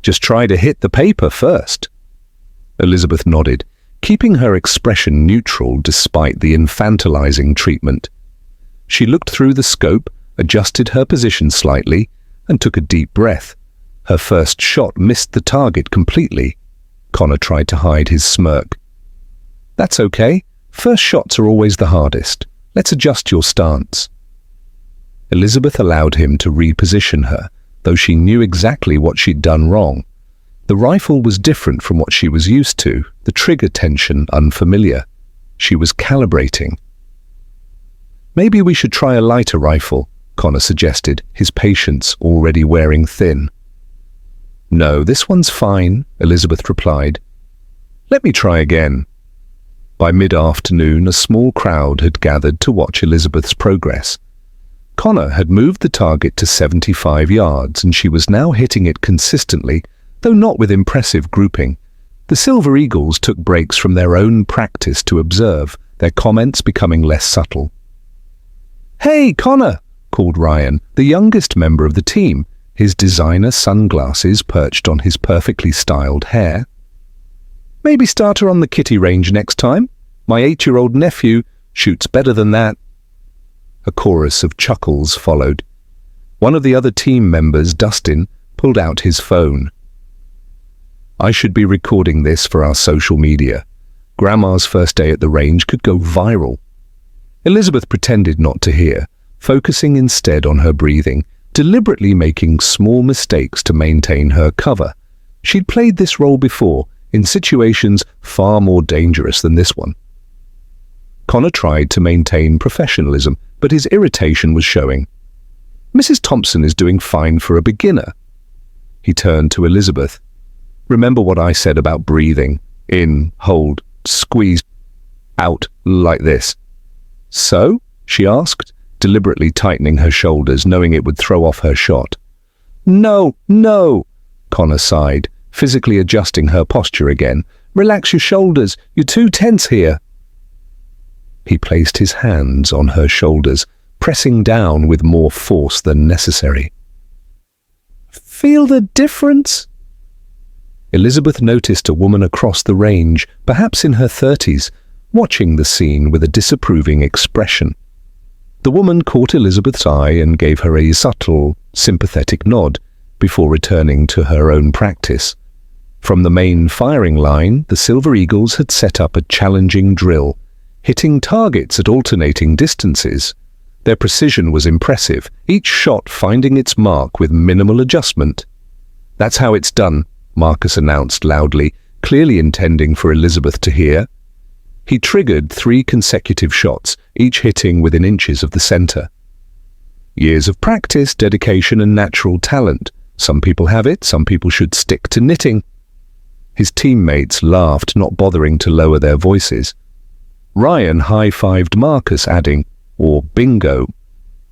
Just try to hit the paper first. Elizabeth nodded, keeping her expression neutral despite the infantilizing treatment. She looked through the scope, adjusted her position slightly, and took a deep breath. Her first shot missed the target completely. Connor tried to hide his smirk. That's okay. First shots are always the hardest. Let's adjust your stance. Elizabeth allowed him to reposition her, though she knew exactly what she'd done wrong. The rifle was different from what she was used to, the trigger tension unfamiliar. She was calibrating. Maybe we should try a lighter rifle, Connor suggested, his patience already wearing thin. No, this one's fine, Elizabeth replied. Let me try again. By mid-afternoon, a small crowd had gathered to watch Elizabeth's progress. Connor had moved the target to 75 yards, and she was now hitting it consistently, though not with impressive grouping. The Silver Eagles took breaks from their own practice to observe, their comments becoming less subtle. "Hey, Connor!" called Ryan, the youngest member of the team, his designer sunglasses perched on his perfectly styled hair. "Maybe start her on the kitty range next time. My 8-year-old nephew shoots better than that." A chorus of chuckles followed. One of the other team members, Dustin, pulled out his phone. "I should be recording this for our social media. Grandma's first day at the range could go viral." Elizabeth pretended not to hear, focusing instead on her breathing, deliberately making small mistakes to maintain her cover. She'd played this role before, in situations far more dangerous than this one. Connor tried to maintain professionalism, but his irritation was showing. "Mrs. Thompson is doing fine for a beginner." He turned to Elizabeth. "Remember what I said about breathing? In, hold, squeeze, out, like this." "So?" she asked, deliberately tightening her shoulders, knowing it would throw off her shot. "No, no," Connor sighed, physically adjusting her posture again. "Relax your shoulders, you're too tense here." He placed his hands on her shoulders, pressing down with more force than necessary. "Feel the difference?" Elizabeth noticed a woman across the range, perhaps in her 30s, watching the scene with a disapproving expression. The woman caught Elizabeth's eye and gave her a subtle, sympathetic nod before returning to her own practice. From the main firing line, the Silver Eagles had set up a challenging drill, hitting targets at alternating distances. Their precision was impressive, each shot finding its mark with minimal adjustment. "That's how it's done," Marcus announced loudly, clearly intending for Elizabeth to hear. He triggered 3 consecutive shots, each hitting within inches of the center. Years of practice, dedication, and natural talent. Some people have it, some people should stick to knitting. His teammates laughed, not bothering to lower their voices. Ryan high-fived Marcus, adding, "Or bingo.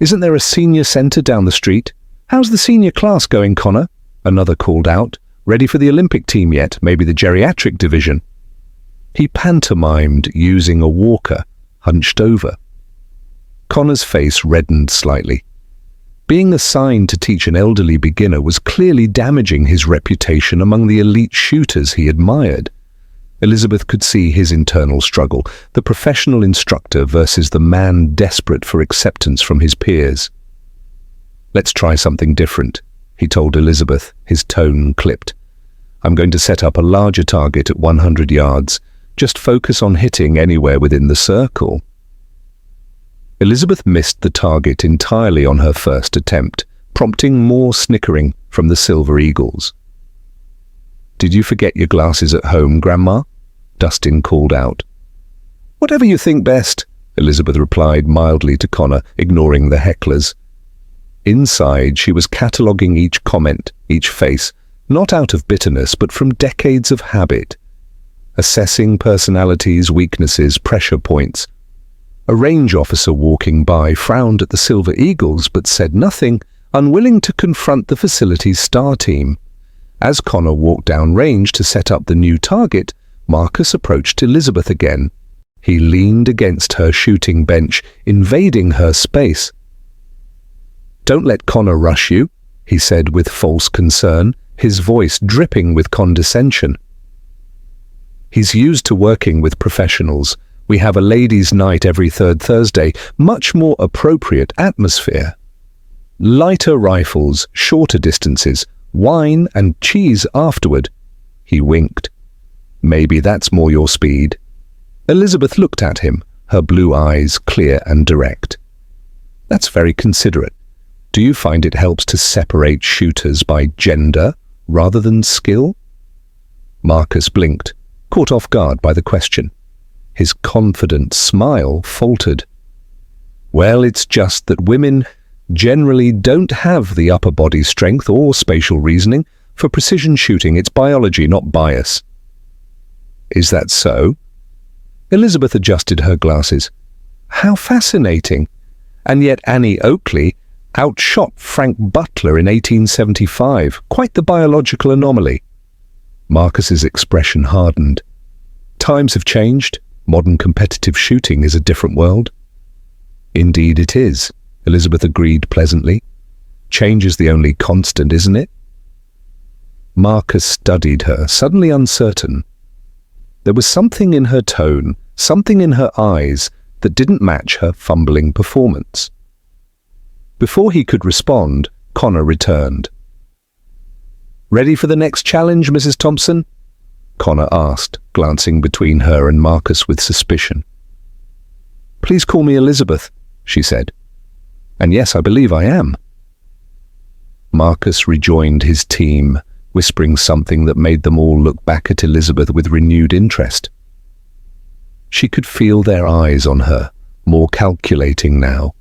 Isn't there a senior center down the street? How's the senior class going, Connor?" Another called out. "Ready for the Olympic team yet? Maybe the geriatric division?" He pantomimed using a walker, hunched over. Connor's face reddened slightly. Being assigned to teach an elderly beginner was clearly damaging his reputation among the elite shooters he admired. Elizabeth could see his internal struggle, the professional instructor versus the man desperate for acceptance from his peers. "Let's try something different," he told Elizabeth, his tone clipped. "I'm going to set up a larger target at 100 yards. Just focus on hitting anywhere within the circle." Elizabeth missed the target entirely on her first attempt, prompting more snickering from the Silver Eagles. "Did you forget your glasses at home, Grandma?" Dustin called out. "Whatever you think best," Elizabeth replied mildly to Connor, ignoring the hecklers. Inside, she was cataloguing each comment, each face, not out of bitterness, but from decades of habit. Assessing personalities, weaknesses, pressure points. A range officer walking by frowned at the Silver Eagles but said nothing, unwilling to confront the facility's star team. As Connor walked down range to set up the new target, Marcus approached Elizabeth again. He leaned against her shooting bench, invading her space. "Don't let Connor rush you," he said with false concern, his voice dripping with condescension. "He's used to working with professionals. We have a ladies' night every third Thursday, much more appropriate atmosphere. Lighter rifles, shorter distances, wine and cheese afterward." He winked. "Maybe that's more your speed." Elizabeth looked at him, her blue eyes clear and direct. "That's very considerate. Do you find it helps to separate shooters by gender rather than skill?" Marcus blinked, caught off guard by the question. His confident smile faltered. "Well, it's just that women generally don't have the upper body strength or spatial reasoning for precision shooting. It's biology, not bias." "Is that so?" Elizabeth adjusted her glasses. "How fascinating. And yet Annie Oakley outshot Frank Butler in 1875. Quite the biological anomaly." Marcus's expression hardened. "Times have changed. Modern competitive shooting is a different world." "Indeed it is," Elizabeth agreed pleasantly. "Change is the only constant, isn't it?" Marcus studied her, suddenly uncertain. There was something in her tone, something in her eyes, that didn't match her fumbling performance. Before he could respond, Connor returned. "Ready for the next challenge, Mrs. Thompson?" Connor asked, glancing between her and Marcus with suspicion. "Please call me Elizabeth," she said. "And yes, I believe I am." Marcus rejoined his team, whispering something that made them all look back at Elizabeth with renewed interest. She could feel their eyes on her, more calculating now.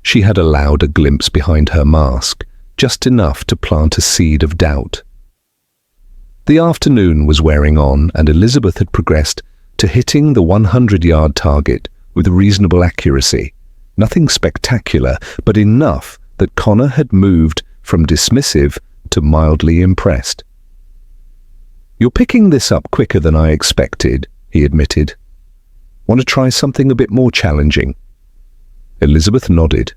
She had allowed a glimpse behind her mask, just enough to plant a seed of doubt. The afternoon was wearing on, and Elizabeth had progressed to hitting the 100-yard target with reasonable accuracy. Nothing spectacular, but enough that Connor had moved from dismissive to mildly impressed. "You're picking this up quicker than I expected," he admitted. "Want to try something a bit more challenging?" Elizabeth nodded.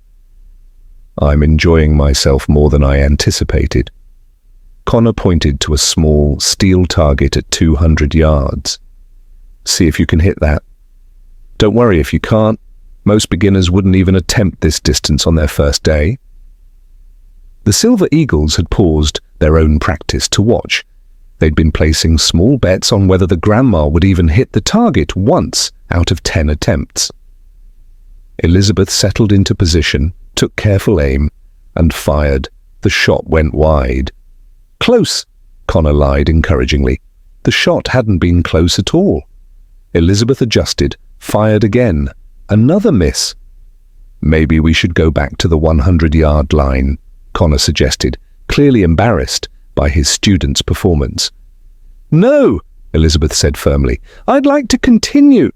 "I'm enjoying myself more than I anticipated." Connor pointed to a small steel target at 200 yards. "See if you can hit that. Don't worry if you can't. Most beginners wouldn't even attempt this distance on their first day." The Silver Eagles had paused their own practice to watch. They'd been placing small bets on whether the grandma would even hit the target once out of 10 attempts. Elizabeth settled into position, took careful aim, and fired. The shot went wide. "Close," Connor lied encouragingly. The shot hadn't been close at all. Elizabeth adjusted, fired again. Another miss. "Maybe we should go back to the 100-yard line," Connor suggested, clearly embarrassed by his student's performance. "No," Elizabeth said firmly. "I'd like to continue."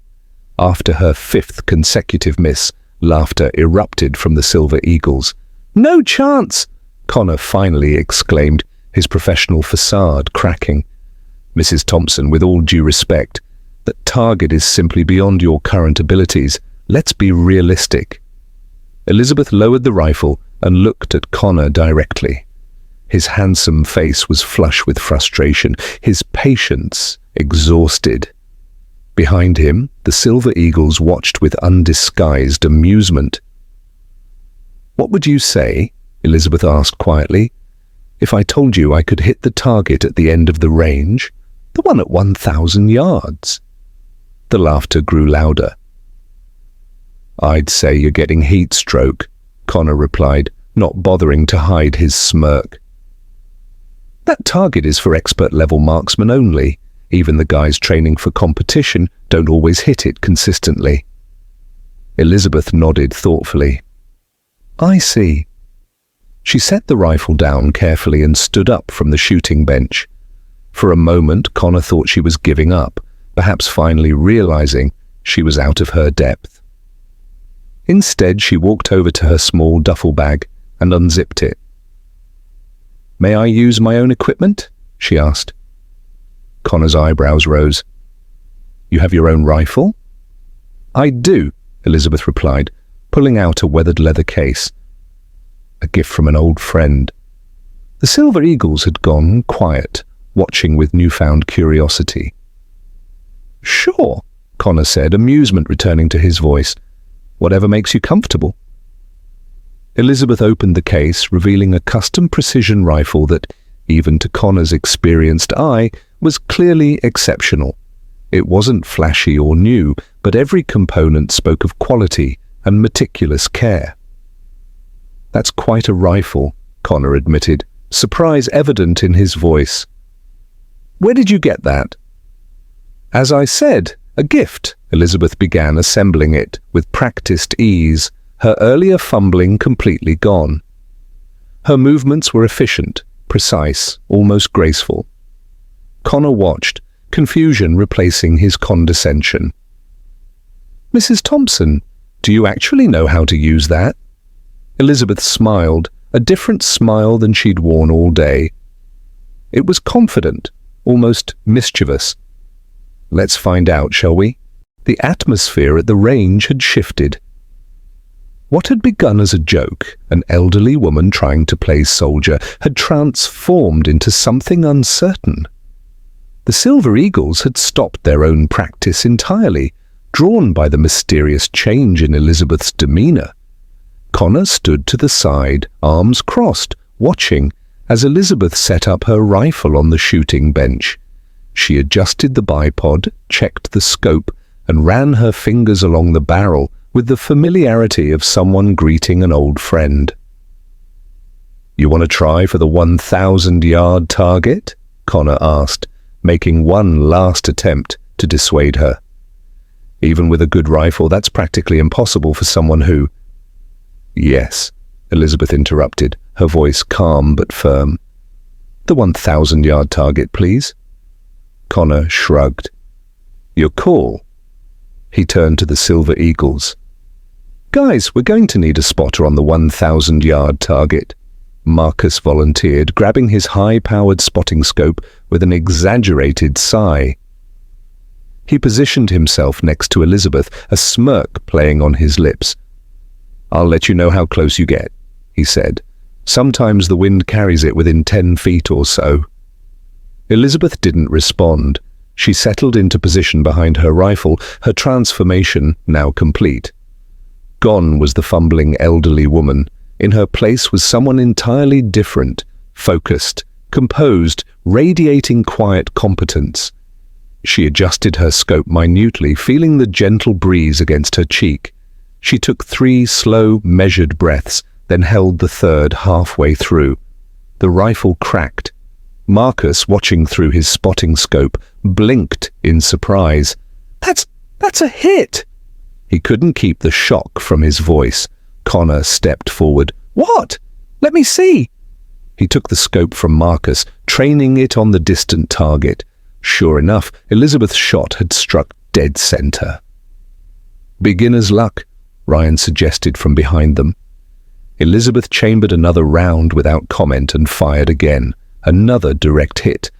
After her 5th consecutive miss, laughter erupted from the Silver Eagles. "No chance!" Connor finally exclaimed, his professional facade cracking. "Mrs. Thompson, with all due respect, that target is simply beyond your current abilities. Let's be realistic." Elizabeth lowered the rifle and looked at Connor directly. His handsome face was flush with frustration, his patience exhausted. Behind him, the Silver Eagles watched with undisguised amusement. "What would you say," Elizabeth asked quietly, "if I told you I could hit the target at the end of the range, the one at 1,000 yards? The laughter grew louder. "I'd say you're getting heat stroke," Connor replied, not bothering to hide his smirk. "That target is for expert-level marksmen only. Even the guys training for competition don't always hit it consistently." Elizabeth nodded thoughtfully. "I see." She set the rifle down carefully and stood up from the shooting bench. For a moment, Connor thought she was giving up, perhaps finally realizing she was out of her depth. Instead, she walked over to her small duffel bag and unzipped it. "May I use my own equipment?" she asked. Connor's eyebrows rose. "You have your own rifle?" "I do," Elizabeth replied, pulling out a weathered leather case. "A gift from an old friend." The silver eagles had gone quiet, watching with newfound curiosity. "Sure," Connor said, amusement returning to his voice. "Whatever makes you comfortable." Elizabeth opened the case, revealing a custom precision rifle that, even to Connor's experienced eye, was clearly exceptional. It wasn't flashy or new, but every component spoke of quality and meticulous care. "That's quite a rifle," Connor admitted, surprise evident in his voice. "Where did you get that?" "As I said, a gift." Elizabeth began assembling it with practiced ease, her earlier fumbling completely gone. Her movements were efficient, precise, almost graceful. Connor watched, confusion replacing his condescension. "Mrs. Thompson, do you actually know how to use that?" Elizabeth smiled, a different smile than she'd worn all day. It was confident, almost mischievous. "Let's find out, shall we?" The atmosphere at the range had shifted. What had begun as a joke, an elderly woman trying to play soldier, had transformed into something uncertain. The Silver Eagles had stopped their own practice entirely, drawn by the mysterious change in Elizabeth's demeanor. Connor stood to the side, arms crossed, watching as Elizabeth set up her rifle on the shooting bench. She adjusted the bipod, checked the scope, and ran her fingers along the barrel with the familiarity of someone greeting an old friend. "You want to try for the 1,000-yard target?" Connor asked, making one last attempt to dissuade her. "Even with a good rifle, that's practically impossible for someone who—" "Yes," Elizabeth interrupted, her voice calm but firm. "The 1,000-yard target, please." Connor shrugged. "Your call." He turned to the Silver Eagles. "Guys, we're going to need a spotter on the 1,000-yard target." Marcus volunteered, grabbing his high-powered spotting scope with an exaggerated sigh. He positioned himself next to Elizabeth, a smirk playing on his lips. "I'll let you know how close you get," he said. "Sometimes the wind carries it within 10 feet or so." Elizabeth didn't respond. She settled into position behind her rifle, her transformation now complete. Gone was the fumbling elderly woman. In her place was someone entirely different, focused, composed, radiating quiet competence. She adjusted her scope minutely, feeling the gentle breeze against her cheek. She took 3 slow, measured breaths, then held the third halfway through. The rifle cracked. Marcus, watching through his spotting scope, blinked in surprise. That's a hit!" He couldn't keep the shock from his voice. Connor stepped forward. "What? Let me see!" He took the scope from Marcus, training it on the distant target. Sure enough, Elizabeth's shot had struck dead center. "Beginner's luck," Ryan suggested from behind them. Elizabeth chambered another round without comment and fired again. Another direct hit,